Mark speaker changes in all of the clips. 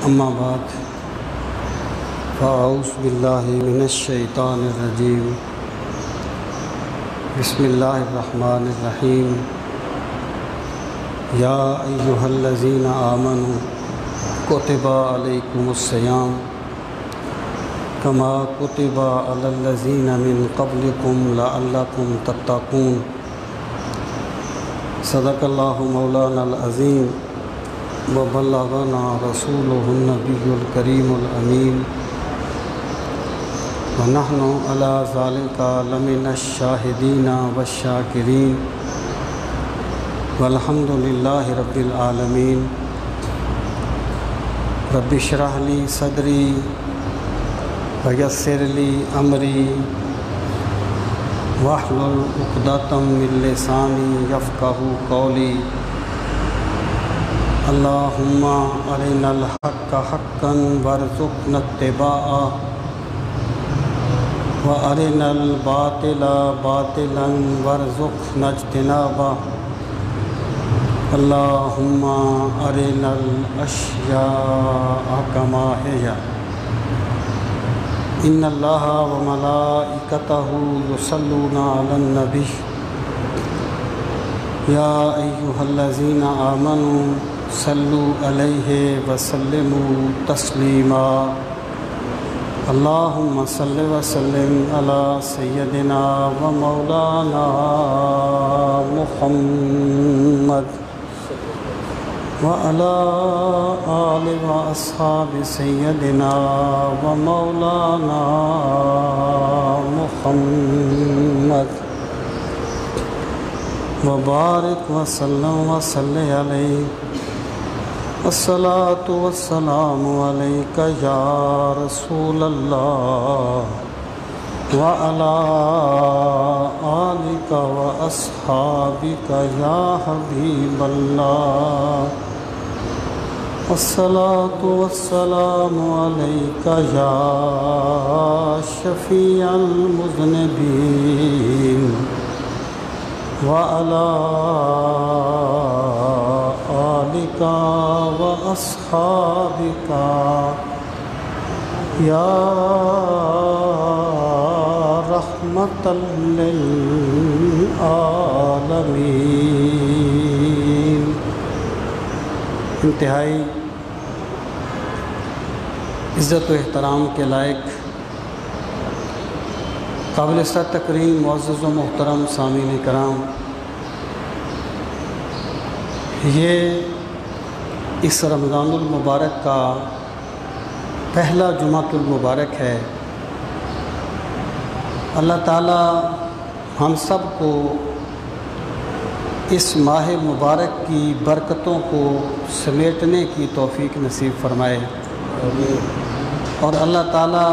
Speaker 1: اما بعد فاعوذ باللہ من الشیطان الرجیم بسم اللہ الرحمن الرحیم یا ایہا الذین آمنوا کتب علیکم الصیام کما کتب علی الذین من قبلکم لعلکم تتقون صدق اللہ مولانا العظیم وبلغنا رسولہ النبی الکریم الامین ونحن علی ذالک لمن الشاہدین والشاکرین والحمد للہ رب العالمین رب اشرح لی صدری ویسر لی امری واحلل عقدۃ من لسانی یفقہوا قولی اللہم ارنا الحق حقا وارزقنا اتباعہ وارنا الباطل باطلا وارزقنا اجتنابہ اللہم ارنا الاشیاء کما ہی ان اللہ وملائکتہ یصلون علی النبی یا ایہا الذین آمنوا صلوا علیہ وسلموا تسلیما اللہم صل وسلم علی سیدنا و مولانا محمد وعلی آل و اصحاب سیدنا و مولانا محمد وبارک وسلم وصلی علیہ الصلاۃ والسلام علیک یا رسول اللہ وعلی آلک واصحابک یا حبیب اللہ الصلاۃ والسلام علیک یا شفیع المذنبین وعلی آلک واصحابک یا رحمۃ للعالمین۔ انتہائی عزت و احترام کے لائق قابل تکریم معزز و محترم سامعین کرام، یہ اس رمضان المبارک کا پہلا جمعۃ المبارک ہے۔ اللہ تعالی ہم سب کو اس ماہ مبارک کی برکتوں کو سمیٹنے کی توفیق نصیب فرمائے، اور اللہ تعالی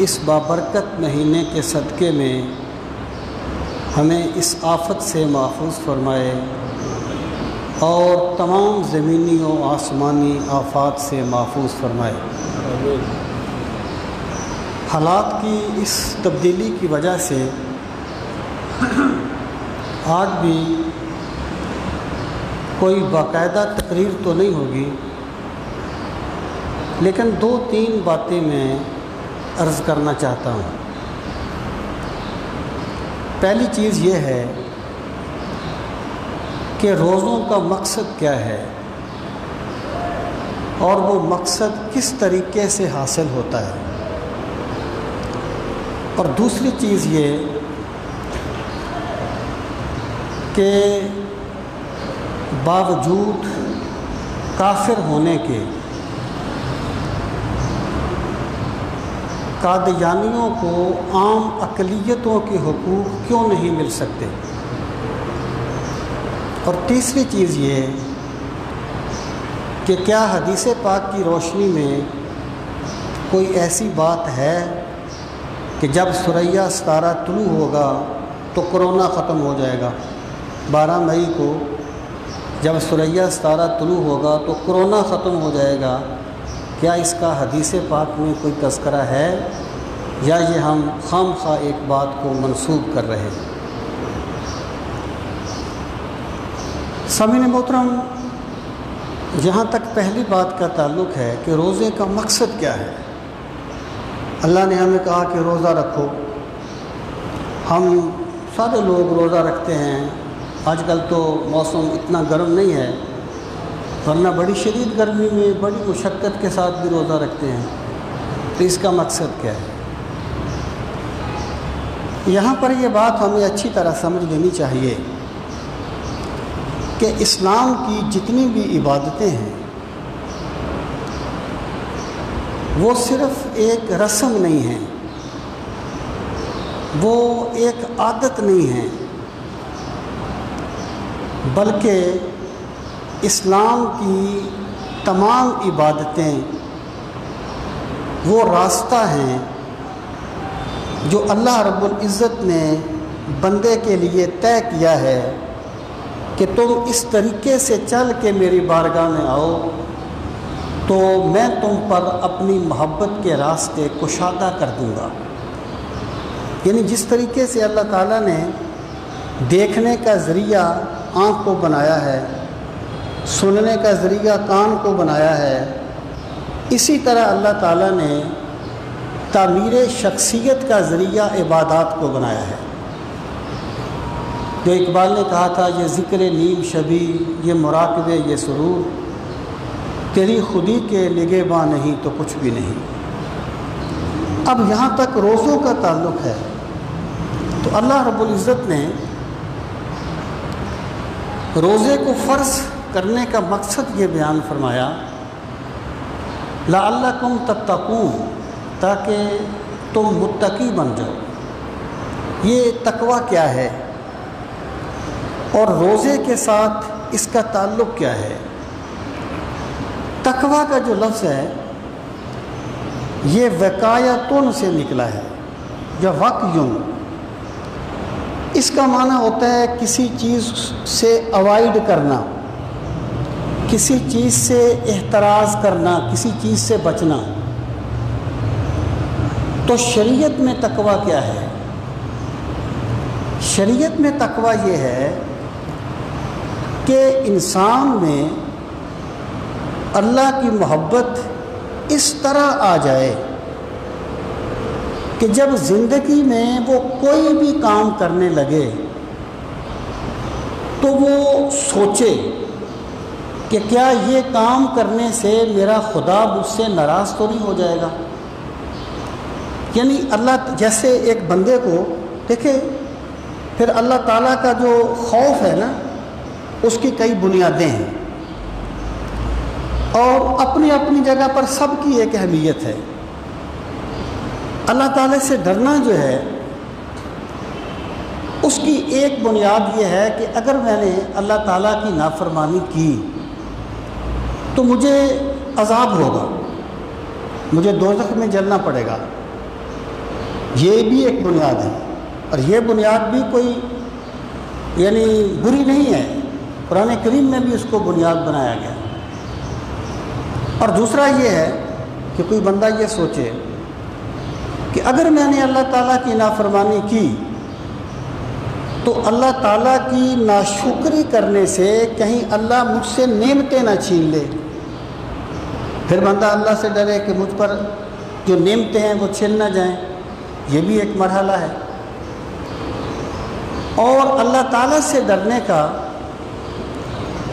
Speaker 1: اس بابرکت مہینے کے صدقے میں ہمیں اس آفت سے محفوظ فرمائے اور تمام زمینی و آسمانی آفات سے محفوظ فرمائے۔ حالات کی اس تبدیلی کی وجہ سے آج بھی کوئی باقاعدہ تقریر تو نہیں ہوگی، لیکن 2-3 باتیں میں عرض کرنا چاہتا ہوں۔ پہلی چیز یہ ہے کہ روزوں کا مقصد کیا ہے اور وہ مقصد کس طریقے سے حاصل ہوتا ہے، اور دوسری چیز یہ کہ باوجود کافر ہونے کے قادیانیوں کو عام اقلیتوں کے حقوق کیوں نہیں مل سکتے، اور تیسری چیز یہ کہ کیا حدیث پاک کی روشنی میں کوئی ایسی بات ہے کہ جب ثریا ستارہ طلوع ہوگا تو کرونا ختم ہو جائے گا؟ 12 مئی کو جب ثریا ستارہ طلوع ہوگا تو کرونا ختم ہو جائے گا، کیا اس کا حدیث پاک میں کوئی تذکرہ ہے، یا یہ ہم خام خواہ ایک بات کو منسوب کر رہے ہیں؟ سامعین محترم، جہاں تک پہلی بات کا تعلق ہے کہ روزے کا مقصد کیا ہے، اللہ نے ہمیں کہا کہ روزہ رکھو. ہم سارے لوگ روزہ رکھتے ہیں. آج کل تو موسم اتنا گرم نہیں ہے، ورنہ بڑی شدید گرمی میں بڑی مشقت کے ساتھ بھی روزہ رکھتے ہیں. تو اس کا مقصد کیا ہے؟ یہاں پر یہ بات ہمیں اچھی طرح سمجھ لینی چاہیے کہ اسلام کی جتنی بھی عبادتیں ہیں وہ صرف ایک رسم نہیں ہیں، وہ ایک عادت نہیں ہے، بلکہ اسلام کی تمام عبادتیں وہ راستہ ہیں جو اللہ رب العزت نے بندے کے لیے طے کیا ہے کہ تم اس طریقے سے چل کے میری بارگاہ میں آؤ تو میں تم پر اپنی محبت کے راستے کشادہ کر دوں گا. یعنی جس طریقے سے اللہ تعالیٰ نے دیکھنے کا ذریعہ آنکھ کو بنایا ہے، سننے کا ذریعہ کان کو بنایا ہے، اسی طرح اللہ تعالیٰ نے تعمیر شخصیت کا ذریعہ عبادات کو بنایا ہے. جو اقبال نے کہا تھا، یہ ذکر نیم شبی، یہ مراقبے، یہ سرور، تیری خودی کے نگہباں نہیں تو کچھ بھی نہیں. اب یہاں تک روزوں کا تعلق ہے تو اللہ رب العزت نے روزے کو فرض کرنے کا مقصد یہ بیان فرمایا، لعلکم تتقون، تاکہ تم متقی بن جاؤ. یہ تقویٰ کیا ہے اور روزے کے ساتھ اس کا تعلق کیا ہے؟ تقویٰ کا جو لفظ ہے یہ وقایتن سے نکلا ہے، یا وقیون. اس کا معنی ہوتا ہے کسی چیز سے اوائڈ کرنا، کسی چیز سے احتراز کرنا، کسی چیز سے بچنا. تو شریعت میں تقویٰ کیا ہے؟ شریعت میں تقویٰ یہ ہے کہ انسان میں اللہ کی محبت اس طرح آ جائے کہ جب زندگی میں وہ کوئی بھی کام کرنے لگے تو وہ سوچے کہ کیا یہ کام کرنے سے میرا خدا مجھ سے ناراض تو نہیں ہو جائے گا. یعنی اللہ جیسے ایک بندے کو دیکھے، پھر اللہ تعالیٰ کا جو خوف ہے نا، اس کی کئی بنیادیں ہیں اور اپنی اپنی جگہ پر سب کی ایک اہمیت ہے. اللہ تعالیٰ سے ڈرنا جو ہے اس کی ایک بنیاد یہ ہے کہ اگر میں نے اللہ تعالیٰ کی نافرمانی کی تو مجھے عذاب ہوگا، مجھے دوزخ میں جلنا پڑے گا. یہ بھی ایک بنیاد ہے، اور یہ بنیاد بھی کوئی یعنی بری نہیں ہے، قرآن کریم میں بھی اس کو بنیاد بنایا گیا. اور دوسرا یہ ہے کہ کوئی بندہ یہ سوچے کہ اگر میں نے اللہ تعالیٰ کی نافرمانی کی تو اللہ تعالیٰ کی ناشکری کرنے سے کہیں اللہ مجھ سے نعمتیں نہ چھین لے. پھر بندہ اللہ سے ڈرے کہ مجھ پر جو نعمتیں ہیں وہ چھن نہ جائیں. یہ بھی ایک مرحلہ ہے. اور اللہ تعالیٰ سے ڈرنے کا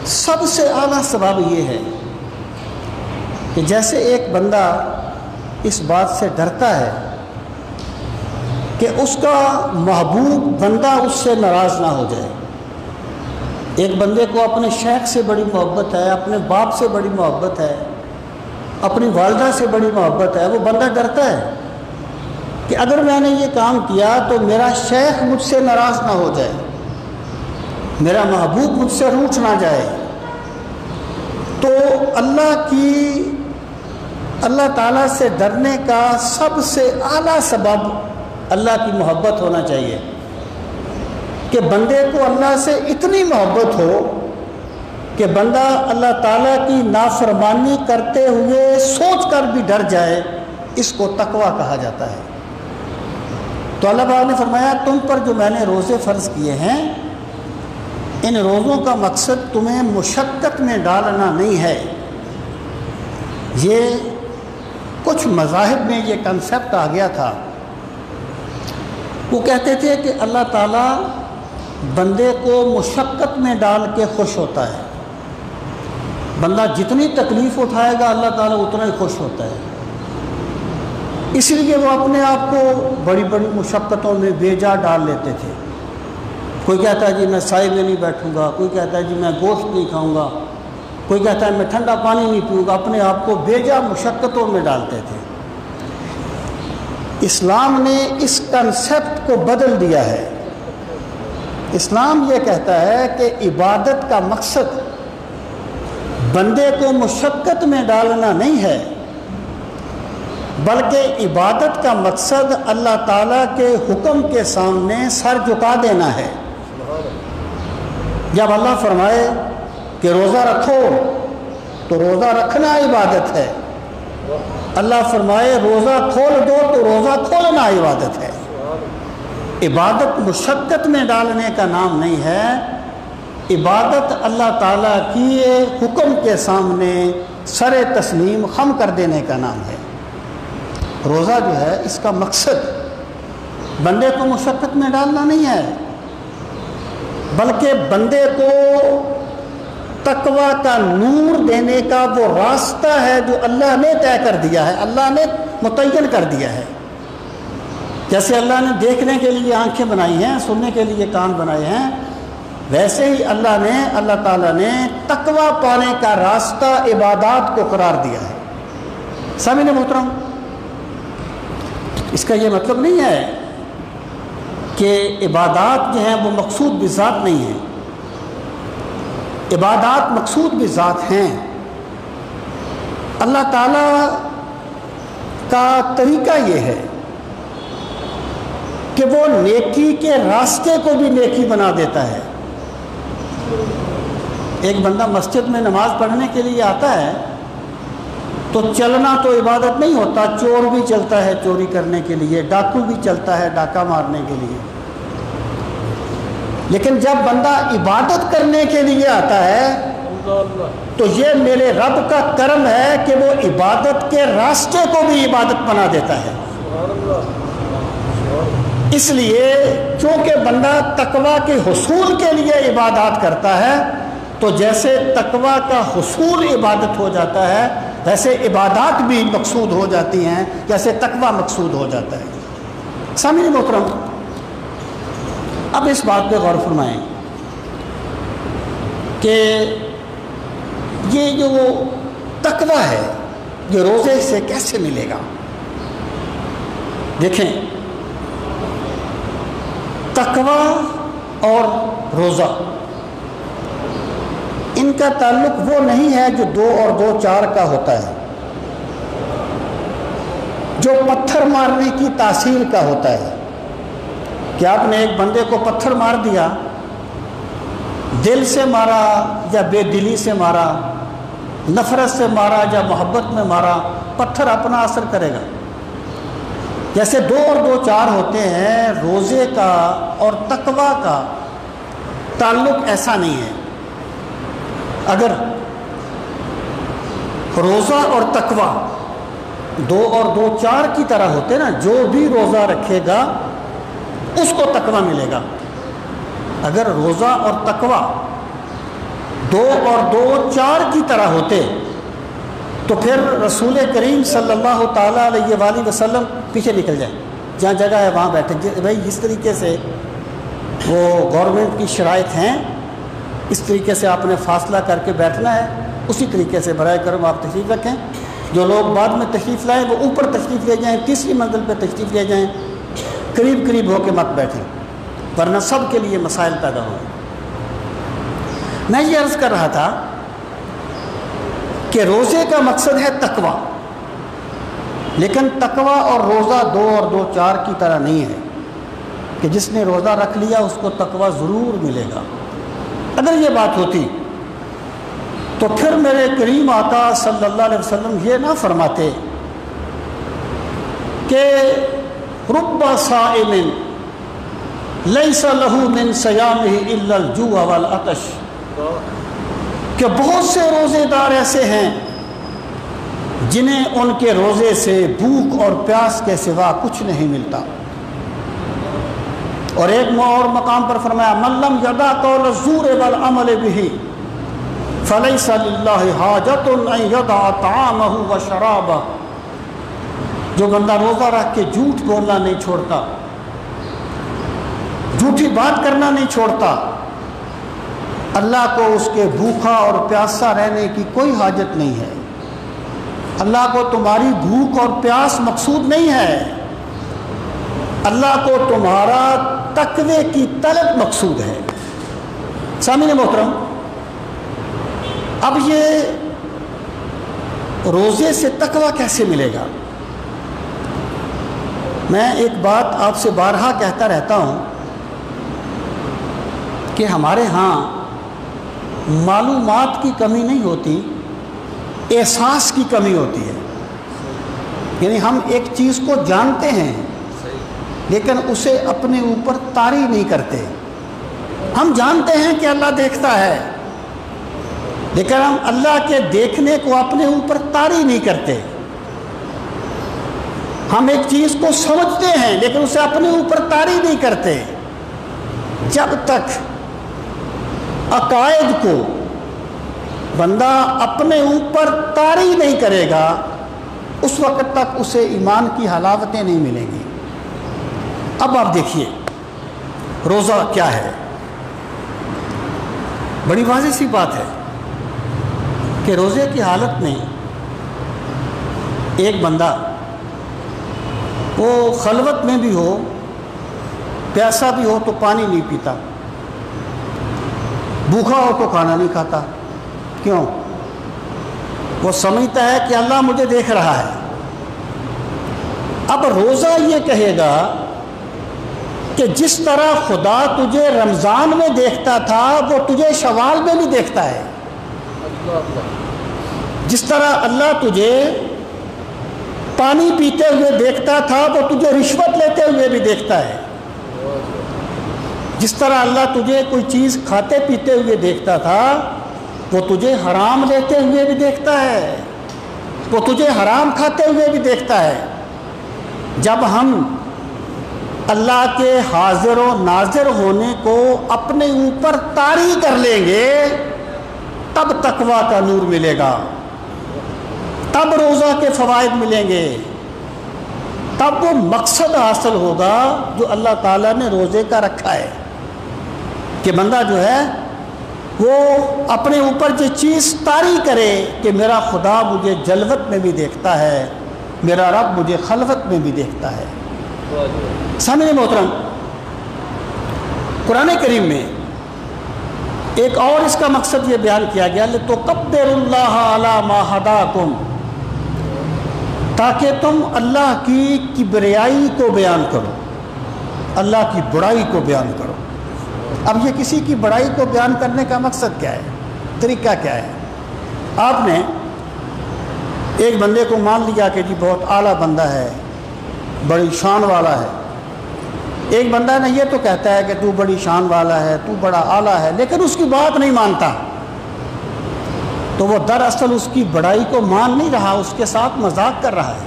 Speaker 1: سب سے اعلیٰ سبب یہ ہے کہ جیسے ایک بندہ اس بات سے ڈرتا ہے کہ اس کا محبوب بندہ اس سے ناراض نہ ہو جائے. ایک بندے کو اپنے شیخ سے بڑی محبت ہے، اپنے باپ سے بڑی محبت ہے، اپنی والدہ سے بڑی محبت ہے. وہ بندہ ڈرتا ہے کہ اگر میں نے یہ کام کیا تو میرا شیخ مجھ سے ناراض نہ ہو جائے، میرا محبوب مجھ سے روٹھ نہ جائے. تو اللہ تعالیٰ سے ڈرنے کا سب سے اعلیٰ سبب اللہ کی محبت ہونا چاہیے کہ بندے کو اللہ سے اتنی محبت ہو کہ بندہ اللہ تعالیٰ کی نافرمانی کرتے ہوئے سوچ کر بھی ڈر جائے. اس کو تقویٰ کہا جاتا ہے. تو اللہ تعالیٰ نے فرمایا تم پر جو میں نے روزے فرض کیے ہیں ان روزوں کا مقصد تمہیں مشقت میں ڈالنا نہیں ہے۔ یہ کچھ مذاہب میں یہ کنسیپٹ آ گیا تھا، وہ کہتے تھے کہ اللہ تعالیٰ بندے کو مشقت میں ڈال کے خوش ہوتا ہے، بندہ جتنی تکلیف اٹھائے گا اللہ تعالیٰ اتنا ہی خوش ہوتا ہے، اس لیے وہ اپنے آپ کو بڑی بڑی مشقتوں میں بے جا ڈال لیتے تھے۔ کوئی کہتا ہے جی میں سائے میں نہیں بیٹھوں گا، کوئی کہتا ہے جی میں گوشت نہیں کھاؤں گا، کوئی کہتا ہے میں ٹھنڈا پانی نہیں پیوں گا، اپنے آپ کو بے جا مشقتوں میں ڈالتے تھے۔ اسلام نے اس کنسیپٹ کو بدل دیا ہے۔ اسلام یہ کہتا ہے کہ عبادت کا مقصد بندے کو مشقت میں ڈالنا نہیں ہے، بلکہ عبادت کا مقصد اللہ تعالیٰ کے حکم کے سامنے سر جھکا دینا ہے۔ جب اللہ فرمائے کہ روزہ رکھو تو روزہ رکھنا عبادت ہے، اللہ فرمائے روزہ کھول دو تو روزہ کھولنا عبادت ہے۔ عبادت مشقت میں ڈالنے کا نام نہیں ہے، عبادت اللہ تعالیٰ کی حکم کے سامنے سر تسلیم خم کر دینے کا نام ہے۔ روزہ جو ہے اس کا مقصد بندے کو مشقت میں ڈالنا نہیں ہے، بلکہ بندے کو تقوی کا نور دینے کا وہ راستہ ہے جو اللہ نے طے کر دیا ہے، اللہ نے متعین کر دیا ہے۔ جیسے اللہ نے دیکھنے کے لیے آنکھیں بنائی ہیں، سننے کے لیے کان بنائے ہیں، ویسے ہی اللہ تعالیٰ نے تقوی پانے کا راستہ عبادات کو قرار دیا ہے۔ سامعین محترم، اس کا یہ مطلب نہیں ہے کہ عبادات جو ہیں وہ مقصود بذات نہیں ہیں، عبادات مقصود بذات ہیں۔ اللہ تعالیٰ کا طریقہ یہ ہے کہ وہ نیکی کے راستے کو بھی نیکی بنا دیتا ہے۔ ایک بندہ مسجد میں نماز پڑھنے کے لیے آتا ہے تو چلنا تو عبادت نہیں ہوتا، چور بھی چلتا ہے چوری کرنے کے لیے، ڈاکو بھی چلتا ہے ڈاکہ مارنے کے لیے، لیکن جب بندہ عبادت کرنے کے لیے آتا ہے تو یہ میرے رب کا کرم ہے کہ وہ عبادت کے راستے کو بھی عبادت بنا دیتا ہے۔ اس لیے چونکہ بندہ تقوی کے حصول کے لیے عبادات کرتا ہے تو جیسے تقوی کا حصول عبادت ہو جاتا ہے ویسے عبادات بھی مقصود ہو جاتی ہیں، جیسے تقوی مقصود ہو جاتا ہے۔ سامعین محترم، اب اس بات پہ غور فرمائیں کہ یہ جو تقوی ہے یہ روزے سے کیسے ملے گا؟ دیکھیں، تقوی اور روزہ ان کا تعلق وہ نہیں ہے جو 2 اور 2 4 کا ہوتا ہے، جو پتھر مارنے کی تاثیر کا ہوتا ہے کہ آپ نے ایک بندے کو پتھر مار دیا، دل سے مارا یا بے دلی سے مارا، نفرت سے مارا یا محبت میں مارا، پتھر اپنا اثر کرے گا۔ جیسے 2 اور 2 4 ہوتے ہیں، روزے کا اور تقوی کا تعلق ایسا نہیں ہے۔ اگر روزہ اور تقوی 2 اور 2 4 کی طرح ہوتے نا، جو بھی روزہ رکھے گا اس کو تقوی ملے گا۔ اگر روزہ اور تقوی 2 اور 2 4 کی طرح ہوتے تو پھر رسول کریم صلی اللہ تعالیٰ علیہ وآلہ وسلم پیچھے نکل جائیں، جہاں جگہ ہے وہاں بیٹھے۔ بھائی جس طریقے سے وہ گورنمنٹ کی شرائط ہیں اس طریقے سے آپ نے فاصلہ کر کے بیٹھنا ہے، اسی طریقے سے برائے کرم آپ تشریف رکھیں۔ جو لوگ بعد میں تشریف لائیں وہ اوپر تشریف لے جائیں، تیسری منزل پہ تشریف لے جائیں، قریب قریب ہو کے مت بیٹھیں ورنہ سب کے لیے مسائل پیدا ہوں۔ میں یہ عرض کر رہا تھا کہ روزے کا مقصد ہے تقوی، لیکن تقوی اور روزہ 2 اور 2 4 کی طرح نہیں ہے کہ جس نے روزہ رکھ لیا اس کو تقوی ضرور ملے گا۔ اگر یہ بات ہوتی تو پھر میرے کریم آقا صلی اللہ علیہ وسلم یہ نہ فرماتے کہ رب صائم لیس لہو من صیامہ الا الجوع والعطش، کہ بہت سے روزے دار ایسے ہیں جنہیں ان کے روزے سے بھوک اور پیاس کے سوا کچھ نہیں ملتا۔ اور ایک اور مقام پر فرمایا من لم یدع قول الزور والعمل بہ فلیس للہ حاجۃ ان یدع طعامہ وشرابہ، جو بندہ روزہ رکھ کے جھوٹ بولنا نہیں چھوڑتا، جھوٹی بات کرنا نہیں چھوڑتا، اللہ کو اس کے بھوکا اور پیاسا رہنے کی کوئی حاجت نہیں ہے۔ اللہ کو تمہاری بھوک اور پیاس مقصود نہیں ہے، اللہ کو تمہارا تقوی کی طلب مقصود ہے۔ سامعین محترم، اب یہ روزے سے تقوی کیسے ملے گا؟ میں ایک بات آپ سے بارہا کہتا رہتا ہوں کہ ہمارے ہاں معلومات کی کمی نہیں ہوتی، احساس کی کمی ہوتی ہے۔ یعنی ہم ایک چیز کو جانتے ہیں لیکن اسے اپنے اوپر طاری نہیں کرتے۔ ہم جانتے ہیں کہ اللہ دیکھتا ہے لیکن ہم اللہ کے دیکھنے کو اپنے اوپر طاری نہیں کرتے۔ ہم ایک چیز کو سمجھتے ہیں لیکن اسے اپنے اوپر طاری نہیں کرتے۔ جب تک عقائد کو بندہ اپنے اوپر طاری نہیں کرے گا اس وقت تک اسے ایمان کی حلاوتیں نہیں ملیں گی۔ اب آپ دیکھیے روزہ کیا ہے۔ بڑی واضح سی بات ہے کہ روزے کی حالت میں ایک بندہ وہ خلوت میں بھی ہو، پیاسا بھی ہو تو پانی نہیں پیتا، بھوکا ہو تو کھانا نہیں کھاتا۔ کیوں؟ وہ سمجھتا ہے کہ اللہ مجھے دیکھ رہا ہے۔ اب روزہ یہ کہے گا کہ جس طرح خدا تجھے رمضان میں دیکھتا تھا وہ تجھے شوال میں بھی دیکھتا ہے، جس طرح اللہ تجھے پانی پیتے ہوئے دیکھتا تھا وہ تجھے رشوت لیتے ہوئے بھی دیکھتا ہے، جس طرح اللہ تجھے کوئی چیز کھاتے پیتے ہوئے دیکھتا تھا وہ تجھے حرام لیتے ہوئے بھی دیکھتا ہے، وہ تجھے حرام کھاتے ہوئے بھی دیکھتا ہے۔ جب ہم اللہ کے حاضر و ناظر ہونے کو اپنے اوپر طاری کر لیں گے تب تقویٰ کا نور ملے گا، تب روزہ کے فوائد ملیں گے، تب وہ مقصد حاصل ہوگا جو اللہ تعالیٰ نے روزے کا رکھا ہے کہ بندہ جو ہے وہ اپنے اوپر جو چیز طاری کرے کہ میرا خدا مجھے جلوت میں بھی دیکھتا ہے، میرا رب مجھے خلوت میں بھی دیکھتا ہے۔ سامعین محترم، قرآن کریم میں ایک اور اس کا مقصد یہ بیان کیا گیا لِتُكَبِّرُوا اللَّهَ عَلَى مَا هَدَاكُمْ، تاکہ تم اللہ کی کبریائی کو بیان کرو، اللہ کی بڑائی کو بیان کرو۔ اب یہ کسی کی بڑائی کو بیان کرنے کا مقصد کیا ہے، طریقہ کیا ہے؟ آپ نے ایک بندے کو مان لیا کہ جی بہت اعلیٰ بندہ ہے، بڑی شان والا ہے۔ ایک بندہ نے یہ تو کہتا ہے کہ تو بڑی شان والا ہے، تو بڑا اعلیٰ ہے، لیکن اس کی بات نہیں مانتا، تو وہ دراصل اس کی بڑائی کو مان نہیں رہا، اس کے ساتھ مذاق کر رہا ہے۔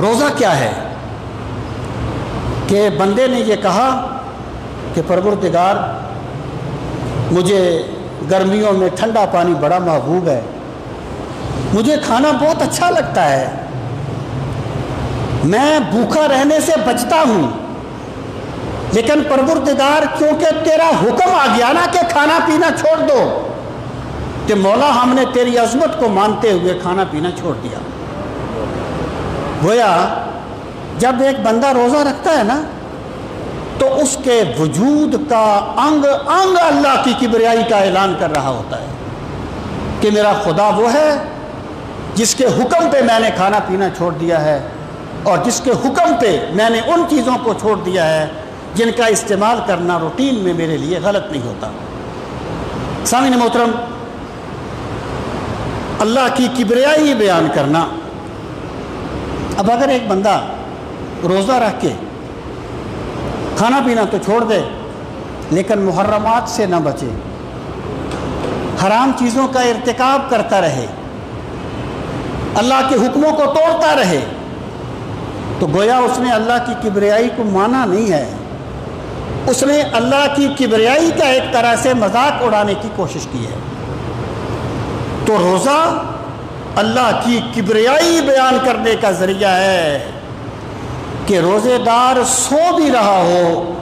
Speaker 1: روزہ کیا ہے کہ بندے نے یہ کہا کہ پروردگار مجھے گرمیوں میں ٹھنڈا پانی بڑا محبوب ہے، مجھے کھانا بہت اچھا لگتا ہے، میں بھوکا رہنے سے بچتا ہوں، لیکن پروردگار کیونکہ تیرا حکم آ گیا نا کہ کھانا پینا چھوڑ دو، کہ مولا ہم نے تیری عظمت کو مانتے ہوئے کھانا پینا چھوڑ دیا۔ گویا جب ایک بندہ روزہ رکھتا ہے نا تو اس کے وجود کا انگ انگ اللہ کی کبریائی کا اعلان کر رہا ہوتا ہے کہ میرا خدا وہ ہے جس کے حکم پہ میں نے کھانا پینا چھوڑ دیا ہے، اور جس کے حکم پہ میں نے ان چیزوں کو چھوڑ دیا ہے جن کا استعمال کرنا روٹین میں میرے لیے غلط نہیں ہوتا۔ سامعین محترم، اللہ کی کبریائی بیان کرنا۔ اب اگر ایک بندہ روزہ رکھ کے کھانا پینا تو چھوڑ دے لیکن محرمات سے نہ بچے، حرام چیزوں کا ارتکاب کرتا رہے، اللہ کے حکموں کو توڑتا رہے، تو گویا اس نے اللہ کی کبریائی کو مانا نہیں ہے، اس نے اللہ کی کبریائی کا ایک طرح سے مذاق اڑانے کی کوشش کی ہے۔ تو روزہ اللہ کی کبریائی بیان کرنے کا ذریعہ ہے کہ روزے دار سو بھی رہا ہو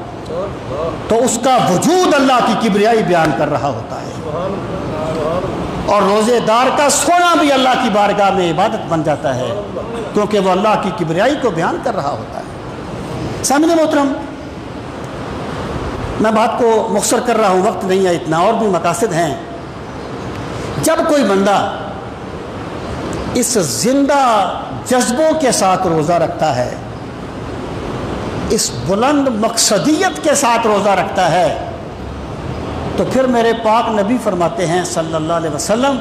Speaker 1: تو اس کا وجود اللہ کی کبریائی بیان کر رہا ہوتا ہے، اور روزے دار کا سونا بھی اللہ کی بارگاہ میں عبادت بن جاتا ہے کیونکہ وہ اللہ کی کبریائی کو بیان کر رہا ہوتا ہے۔ سامعین محترم، میں بات کو مختصر کر رہا ہوں، وقت نہیں ہے اتنا، اور بھی مقاصد ہیں۔ جب کوئی بندہ اس زندہ جذبوں کے ساتھ روزہ رکھتا ہے، اس بلند مقصدیت کے ساتھ روزہ رکھتا ہے، تو پھر میرے پاک نبی فرماتے ہیں صلی اللہ علیہ وسلم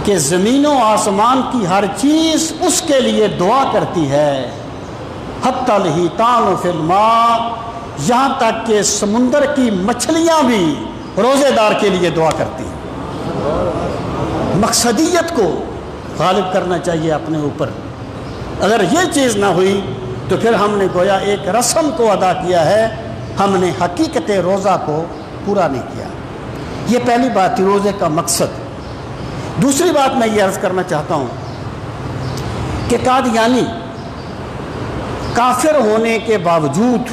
Speaker 1: کہ زمین و آسمان کی ہر چیز اس کے لیے دعا کرتی ہے، حتی الحیتان فی الماء، یہاں تک کہ سمندر کی مچھلیاں بھی روزے دار کے لیے دعا کرتی ہیں۔ مقصدیت کو غالب کرنا چاہیے اپنے اوپر، اگر یہ چیز نہ ہوئی تو پھر ہم نے گویا ایک رسم کو ادا کیا ہے، ہم نے حقیقت روزہ کو پورا نہیں کیا۔ یہ پہلی بات تھی، روزے کا مقصد۔ دوسری بات میں یہ عرض کرنا چاہتا ہوں کہ قادیانی کافر ہونے کے باوجود